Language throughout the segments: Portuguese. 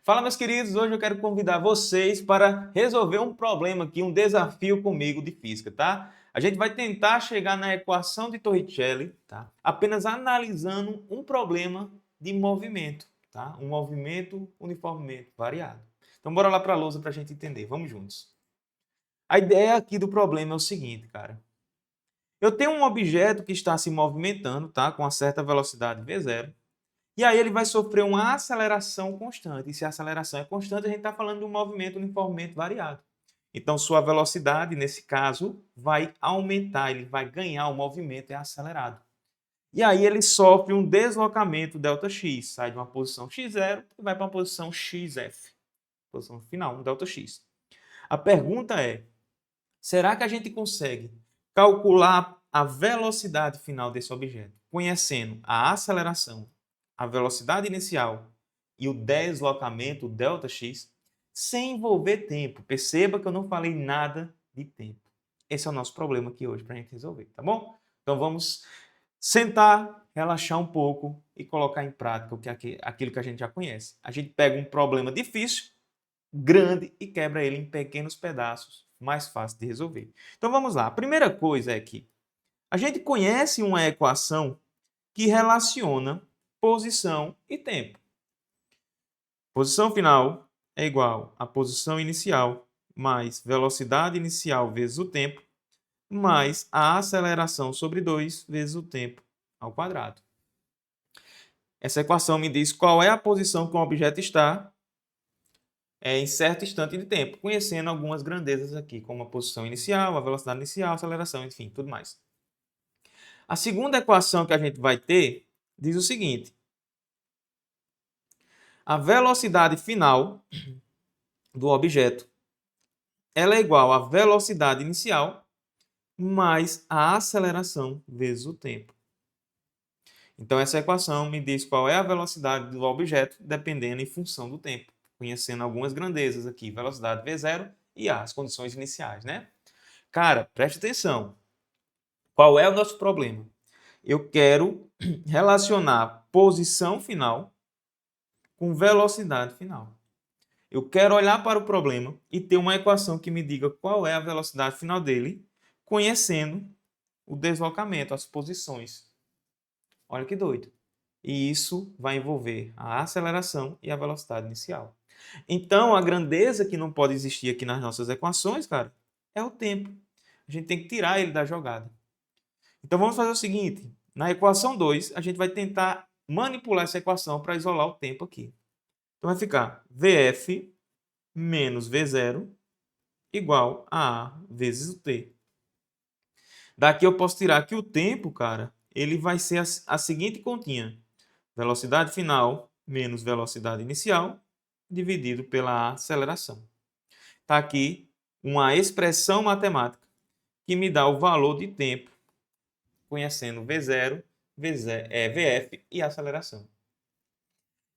Fala, meus queridos, hoje eu quero convidar vocês para resolver um problema aqui, um desafio comigo de física, tá? A gente vai tentar chegar na equação de Torricelli, tá? Apenas analisando um problema de movimento, tá? Um movimento uniformemente variado. Então bora lá para a lousa para a gente entender, vamos juntos. A ideia aqui do problema é o seguinte, cara. Eu tenho um objeto que está se movimentando, tá? Com uma certa velocidade v0. E aí ele vai sofrer uma aceleração constante. E se a aceleração é constante, a gente está falando de um movimento uniformemente variado. Então, sua velocidade, nesse caso, vai aumentar, ele vai ganhar, o movimento é acelerado. E aí ele sofre um deslocamento ΔX, sai de uma posição x0 e vai para uma posição xf, posição final, um ΔX. A pergunta é, será que a gente consegue calcular a velocidade final desse objeto, conhecendo a aceleração, a velocidade inicial e o deslocamento, o ΔX, sem envolver tempo? Perceba que eu não falei nada de tempo. Esse é o nosso problema aqui hoje para a gente resolver, tá bom? Então vamos sentar, relaxar um pouco e colocar em prática aquilo que a gente já conhece. A gente pega um problema difícil, grande, e quebra ele em pequenos pedaços, mais fácil de resolver. Então vamos lá. A primeira coisa é que a gente conhece uma equação que relaciona posição e tempo. Posição final é igual a posição inicial mais velocidade inicial vezes o tempo, mais a aceleração sobre 2 vezes o tempo ao quadrado. Essa equação me diz qual é a posição que um objeto está em certo instante de tempo, conhecendo algumas grandezas aqui, como a posição inicial, a velocidade inicial, a aceleração, enfim, tudo mais. A segunda equação que a gente vai ter diz o seguinte: a velocidade final do objeto ela é igual à velocidade inicial mais a aceleração vezes o tempo. Então, essa equação me diz qual é a velocidade do objeto dependendo em função do tempo, conhecendo algumas grandezas aqui, velocidade v0 e as condições iniciais, né? Cara, preste atenção. Qual é o nosso problema? Eu quero relacionar posição final com velocidade final. Eu quero olhar para o problema e ter uma equação que me diga qual é a velocidade final dele, conhecendo o deslocamento, as posições. Olha que doido. E isso vai envolver a aceleração e a velocidade inicial. Então, a grandeza que não pode existir aqui nas nossas equações, cara, é o tempo. A gente tem que tirar ele da jogada. Então, vamos fazer o seguinte. Na equação 2, a gente vai tentar manipular essa equação para isolar o tempo aqui. Então, vai ficar VF menos V0 igual a A vezes o T. Daqui eu posso tirar que o tempo, cara, ele vai ser a seguinte continha. Velocidade final menos velocidade inicial dividido pela aceleração. Está aqui uma expressão matemática que me dá o valor de tempo, conhecendo V0, VF e aceleração.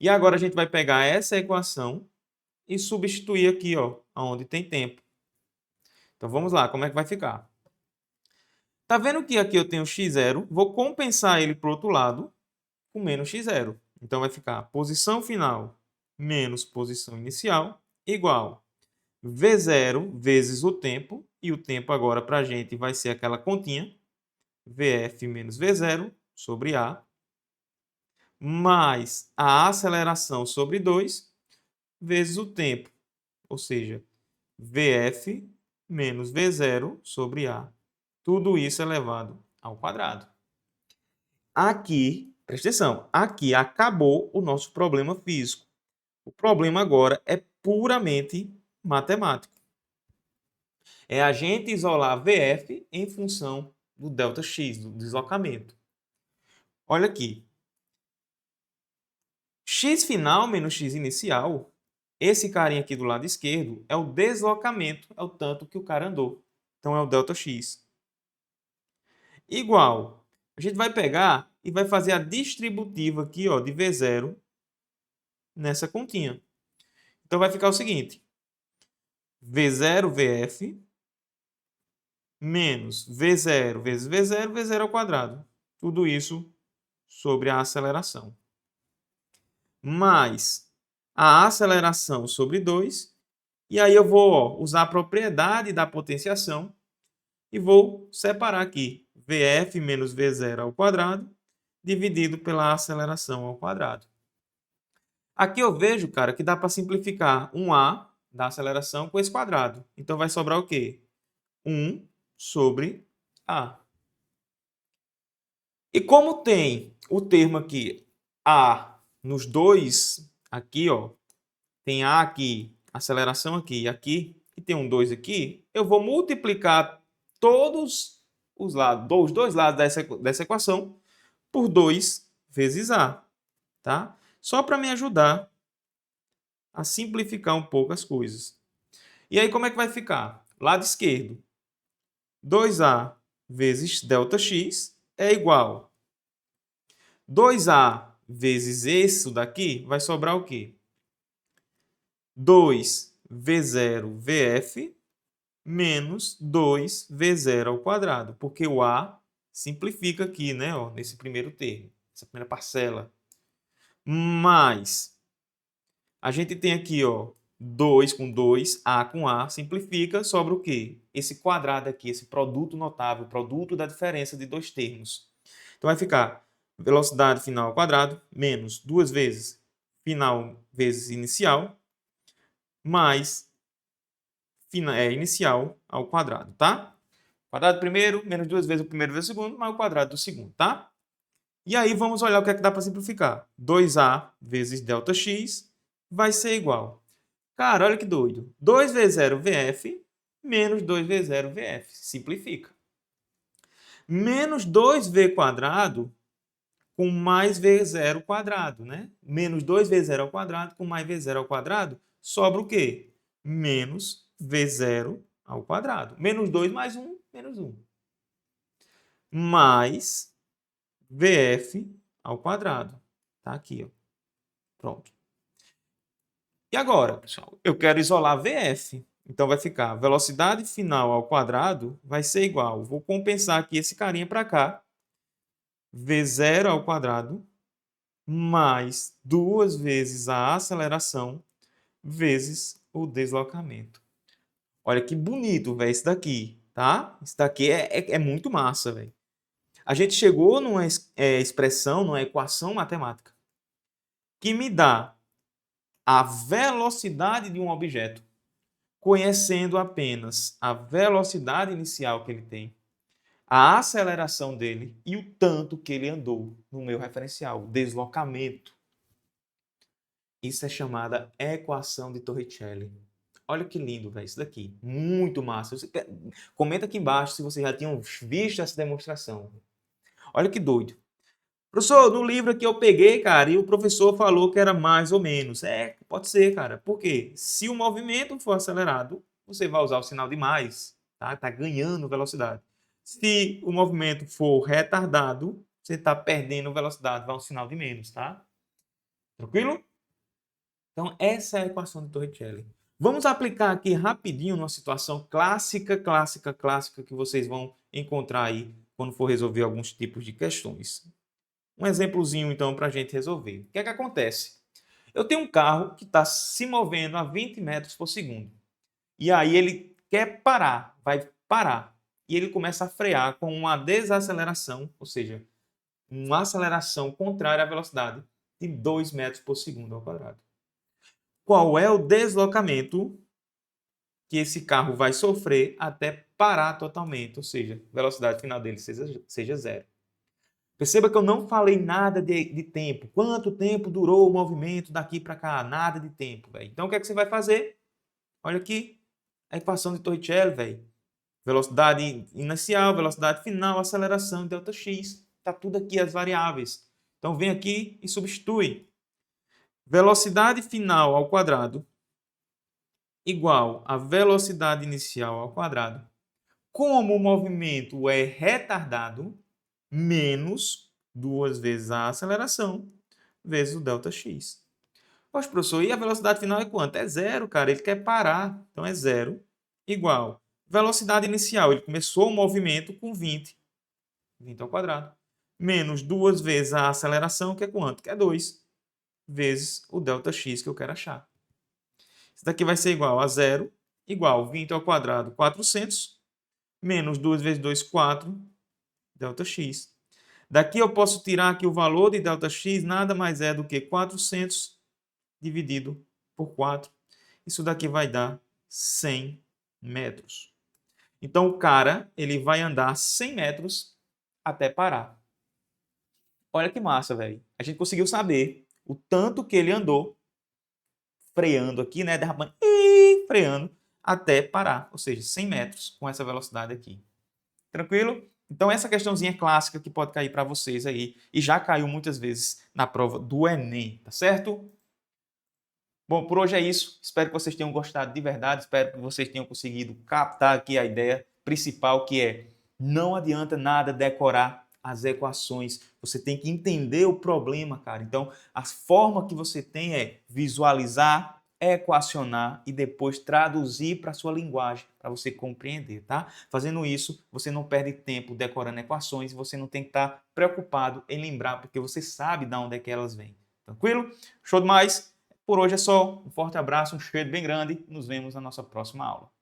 E agora a gente vai pegar essa equação e substituir aqui, ó, onde tem tempo. Então vamos lá, como é que vai ficar? Tá vendo que aqui eu tenho x0, vou compensar ele para o outro lado com menos x0. Então vai ficar posição final menos posição inicial igual V0 vezes o tempo, e o tempo agora para a gente vai ser aquela continha, VF menos V0 sobre A, mais a aceleração sobre 2 vezes o tempo, ou seja, VF menos V0 sobre A. Tudo isso elevado ao quadrado. Aqui, presta atenção, aqui acabou o nosso problema físico. O problema agora é puramente matemático. É a gente isolar VF em função do ΔX, do deslocamento. Olha aqui. X final menos X inicial, esse carinha aqui do lado esquerdo, é o deslocamento, é o tanto que o cara andou. Então é o ΔX. Igual, a gente vai pegar e vai fazer a distributiva aqui, ó, de V0 nessa continha. Então vai ficar o seguinte: V0 VF menos V0 vezes V0, V0 ao quadrado. Tudo isso sobre a aceleração. Mais a aceleração sobre 2. E aí eu vou usar a propriedade da potenciação e vou separar aqui Vf menos V0 ao quadrado dividido pela aceleração ao quadrado. Aqui eu vejo, cara, que dá para simplificar um A da aceleração com esse quadrado. Então vai sobrar o quê? 1 sobre A. E como tem o termo aqui A nos dois, aqui, ó, tem A aqui, aceleração aqui e aqui, e tem um 2 aqui, eu vou multiplicar todos os dois lados dessa equação por 2 vezes A, tá? Só para me ajudar a simplificar um pouco as coisas. E aí como é que vai ficar? Lado esquerdo, 2A vezes ΔX é igual 2A vezes isso daqui, vai sobrar o quê? 2V0 VF menos 2V0 ao quadrado, porque o A simplifica aqui, né, ó, nesse primeiro termo, essa primeira parcela. Mais, a gente tem aqui, ó, 2 com 2, A com A, simplifica, sobra o quê? Esse quadrado aqui, esse produto notável, produto da diferença de dois termos. Então vai ficar velocidade final ao quadrado menos 2 vezes final vezes inicial, mais inicial ao quadrado, tá? Quadrado do primeiro, menos 2 vezes o primeiro vezes o segundo, mais o quadrado do segundo, tá? E aí vamos olhar o que é que dá para simplificar. 2A vezes ΔX vai ser igual. Cara, olha que doido. 2 vezes 0 VF menos 2 vezes 0 VF. Simplifica. Menos 2V quadrado com mais V0 quadrado, né? Menos 2 V0 ao quadrado com mais V0 ao quadrado, sobra o quê? Menos V0 ao quadrado. Menos 2 mais 1, menos 1. Mais VF ao quadrado. Tá aqui, ó. Pronto. E agora, pessoal, eu quero isolar VF. Então vai ficar velocidade final ao quadrado vai ser igual. Vou compensar aqui esse carinha para cá. V0 ao quadrado mais 2 vezes a aceleração vezes o deslocamento. Olha que bonito, velho, isso daqui, tá? Isso daqui é muito massa, velho. A gente chegou numa expressão, numa equação matemática que me dá a velocidade de um objeto conhecendo apenas a velocidade inicial que ele tem, a aceleração dele e o tanto que ele andou no meu referencial, o deslocamento. Isso é chamada equação de Torricelli. Olha que lindo, velho, isso daqui. Muito massa. Comenta aqui embaixo se vocês já tinham visto essa demonstração. Olha que doido. Professor, no livro aqui eu peguei, cara, e o professor falou que era mais ou menos. Pode ser, cara. Por quê? Se o movimento for acelerado, você vai usar o sinal de mais, tá? Tá ganhando velocidade. Se o movimento for retardado, você está perdendo velocidade, vai um sinal de menos, tá? Tranquilo? Então, essa é a equação de Torricelli. Vamos aplicar aqui rapidinho numa situação clássica que vocês vão encontrar aí quando for resolver alguns tipos de questões. Um exemplozinho, então, para a gente resolver. O que é que acontece? Eu tenho um carro que está se movendo a 20 metros por segundo. E aí ele quer parar, vai parar. E ele começa a frear com uma desaceleração, ou seja, uma aceleração contrária à velocidade de 2 metros por segundo ao quadrado. Qual é o deslocamento que esse carro vai sofrer até parar totalmente, ou seja, a velocidade final dele seja zero? Perceba que eu não falei nada de tempo. Quanto tempo durou o movimento daqui para cá? Nada de tempo, velho. Então, o que é que você vai fazer? Olha aqui, a equação de Torricelli, velho. Velocidade inicial, velocidade final, aceleração, ΔX. Está tudo aqui, as variáveis. Então, vem aqui e substitui. Velocidade final ao quadrado igual a velocidade inicial ao quadrado. Como o movimento é retardado, menos 2 vezes a aceleração vezes o ΔX. Poxa, professor, e a velocidade final é quanto? É zero, cara. Ele quer parar. Então, é zero igual. Velocidade inicial. Ele começou o movimento com 20. 20 ao quadrado. Menos 2 vezes a aceleração, que é quanto? Que é 2. vezes o ΔX que eu quero achar. Isso daqui vai ser igual a 0, igual 20 ao quadrado, 400, menos 2 vezes 2, 4, ΔX. Daqui eu posso tirar que o valor de ΔX nada mais é do que 400 dividido por 4. Isso daqui vai dar 100 metros. Então, o cara ele vai andar 100 metros até parar. Olha que massa, velho. A gente conseguiu saber o tanto que ele andou freando aqui, né? Derrapando e freando até parar. Ou seja, 100 metros com essa velocidade aqui. Tranquilo? Então, essa questãozinha clássica que pode cair para vocês aí. E já caiu muitas vezes na prova do Enem, tá certo? Bom, por hoje é isso. Espero que vocês tenham gostado de verdade. Espero que vocês tenham conseguido captar aqui a ideia principal, que é: não adianta nada decorar as equações. Você tem que entender o problema, cara. Então, a forma que você tem é visualizar, equacionar e depois traduzir para a sua linguagem, para você compreender, tá? Fazendo isso, você não perde tempo decorando equações e você não tem que estar preocupado em lembrar, porque você sabe de onde é que elas vêm. Tranquilo? Show demais! Por hoje é só. Um forte abraço, um cheiro bem grande. Nos vemos na nossa próxima aula.